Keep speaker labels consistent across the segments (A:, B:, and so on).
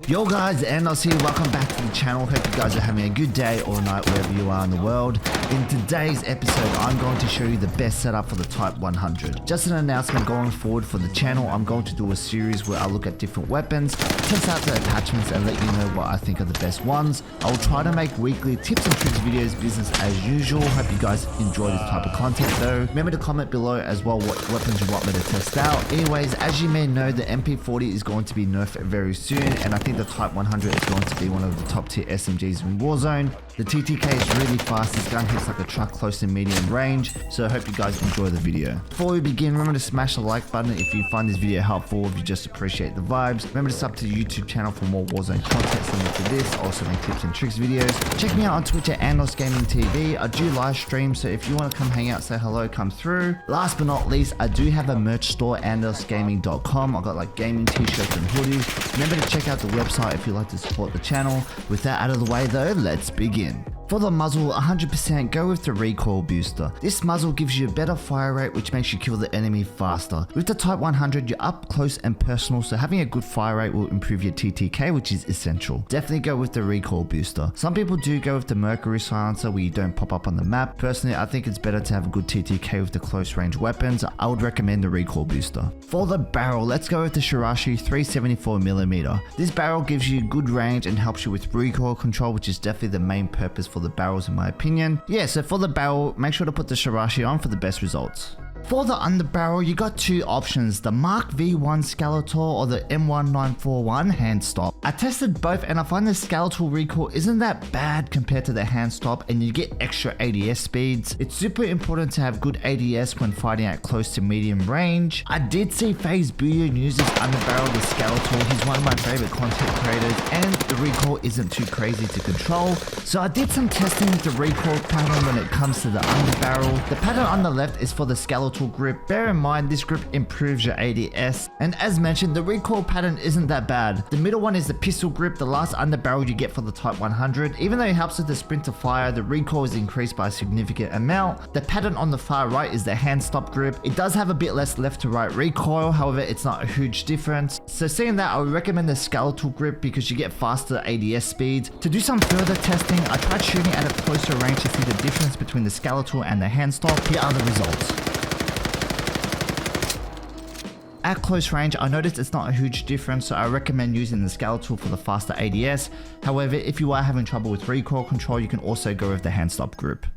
A: Yo guys, Andos here, welcome back to the channel. Hope you guys are having a good day or night wherever you are in the world. In today's episode, I'm going to show you the best setup for the Type 100. Just an announcement going forward for the channel, I'm going to do a series where I look at different weapons, test out the attachments and let you know what I think are the best ones. I will try to make weekly tips and tricks videos, business as usual. Hope you guys enjoy this type of content though. Remember to comment below as well what weapons you want me to test out. Anyways, as you may know, the MP40 is going to be nerfed very soon, and I think the Type 100 is going to be one of the top tier SMGs in Warzone. The TTK is really fast, this gun hits like a truck close to medium range, so I hope you guys enjoy the video. Before we begin, remember to smash the like button if you find this video helpful, if you just appreciate the vibes. Remember to sub to the YouTube channel for more Warzone content similar to this, also make tips and tricks videos. Check me out on Twitch at AndosGaming TV, I do live stream, so if you want to come hang out, say hello, come through. Last but not least, I do have a merch store, AndosGaming.com. I got like gaming t-shirts and hoodies. Remember to check out the website if you'd like to support the channel. With that out of the way though, let's begin. For the muzzle, 100% go with the recoil booster. This muzzle gives you a better fire rate which makes you kill the enemy faster. With the Type 100, you're up close and personal, so having a good fire rate will improve your TTK, which is essential. Definitely go with the recoil booster. Some people do go with the Mercury silencer where you don't pop up on the map. Personally, I think it's better to have a good TTK with the close range weapons. I would recommend the recoil booster. For the barrel, let's go with the Shirashi 374mm. This barrel gives you good range and helps you with recoil control, which is definitely the main purpose for the barrels in my opinion. Yeah, so for the barrel, make sure to put the Shirashi on for the best results. For the underbarrel, you got two options, the Mark V1 Skeletor or the M1941 hand stop. I tested both and I find the Skeletor recoil isn't that bad compared to the hand stop, and you get extra ADS speeds. It's super important to have good ADS when fighting at close to medium range. I did see FaZe Booyah use this underbarrel with Skeletor. He's one of my favorite content creators and the recoil isn't too crazy to control. So I did some testing with the recoil pattern when it comes to the underbarrel. The pattern on the left is for the Skeletor grip. Bear in mind this grip improves your ADS, and as mentioned, the recoil pattern isn't that bad. The middle one is the pistol grip, the last underbarrel you get for the Type 100. Even though it helps with the sprint to fire, the recoil is increased by a significant amount. The pattern on the far right is the hand stop grip. It does have a bit less left to right recoil, however it's not a huge difference. So seeing that, I would recommend the skeletal grip because you get faster ADS speeds. To do some further testing, I tried shooting at a closer range to see the difference between the skeletal and the hand stop. Here are the results. At close range, I noticed it's not a huge difference, so I recommend using the skeletal for the faster ADS. However, if you are having trouble with recoil control, you can also go with the hand stop grip.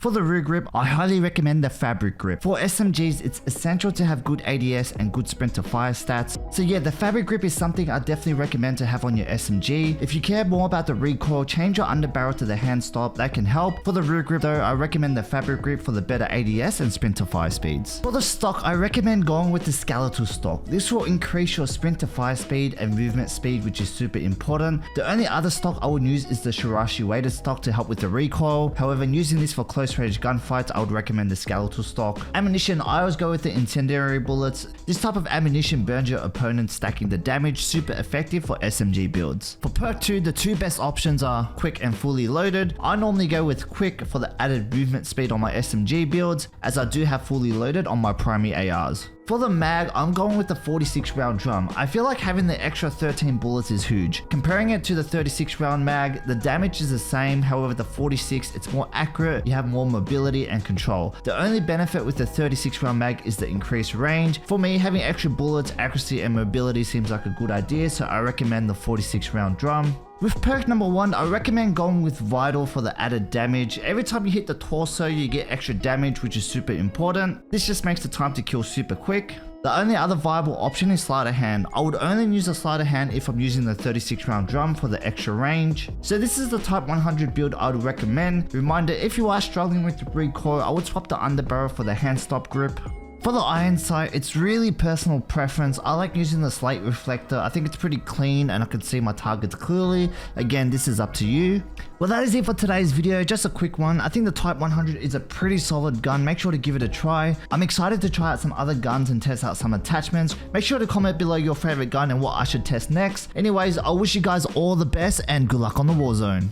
A: For the rear grip, I highly recommend the fabric grip. For SMGs, it's essential to have good ADS and good sprint to fire stats. So yeah, the fabric grip is something I definitely recommend to have on your SMG. If you care more about the recoil, change your underbarrel to the hand stop, that can help. For the rear grip though, I recommend the fabric grip for the better ADS and sprint to fire speeds. For the stock, I recommend going with the skeletal stock. This will increase your sprint to fire speed and movement speed, which is super important. The only other stock I would use is the Shirashi weighted stock to help with the recoil. However, using this for close range gunfights, I would recommend the skeletal stock. Ammunition, I always go with the incendiary bullets. This type of ammunition burns your opponent, stacking the damage, super effective for SMG builds. For perk 2, the two best options are quick and fully loaded. I normally go with quick for the added movement speed on my SMG builds, as I do have fully loaded on my primary ARs. For the mag, I'm going with the 46 round drum. I feel like having the extra 13 bullets is huge. Comparing it to the 36 round mag, the damage is the same, however the 46, it's more accurate, you have more mobility and control. The only benefit with the 36 round mag is the increased range. For me, having extra bullets, accuracy and mobility seems like a good idea, so I recommend the 46 round drum. With perk number 1, I recommend going with Vital for the added damage. Every time you hit the torso, you get extra damage, which is super important. This just makes the time to kill super quick. The only other viable option is sleight of hand. I would only use a sleight of hand if I'm using the 36 round drum for the extra range. So this is the Type 100 build I would recommend. Reminder, if you are struggling with the recoil, I would swap the underbarrel for the hand stop grip. For the iron sight, it's really personal preference. I like using the slate reflector. I think it's pretty clean and I can see my targets clearly. Again, this is up to you. Well, that is it for today's video. Just a quick one. I think the Type 100 is a pretty solid gun. Make sure to give it a try. I'm excited to try out some other guns and test out some attachments. Make sure to comment below your favorite gun and what I should test next. Anyways, I wish you guys all the best and good luck on the Warzone.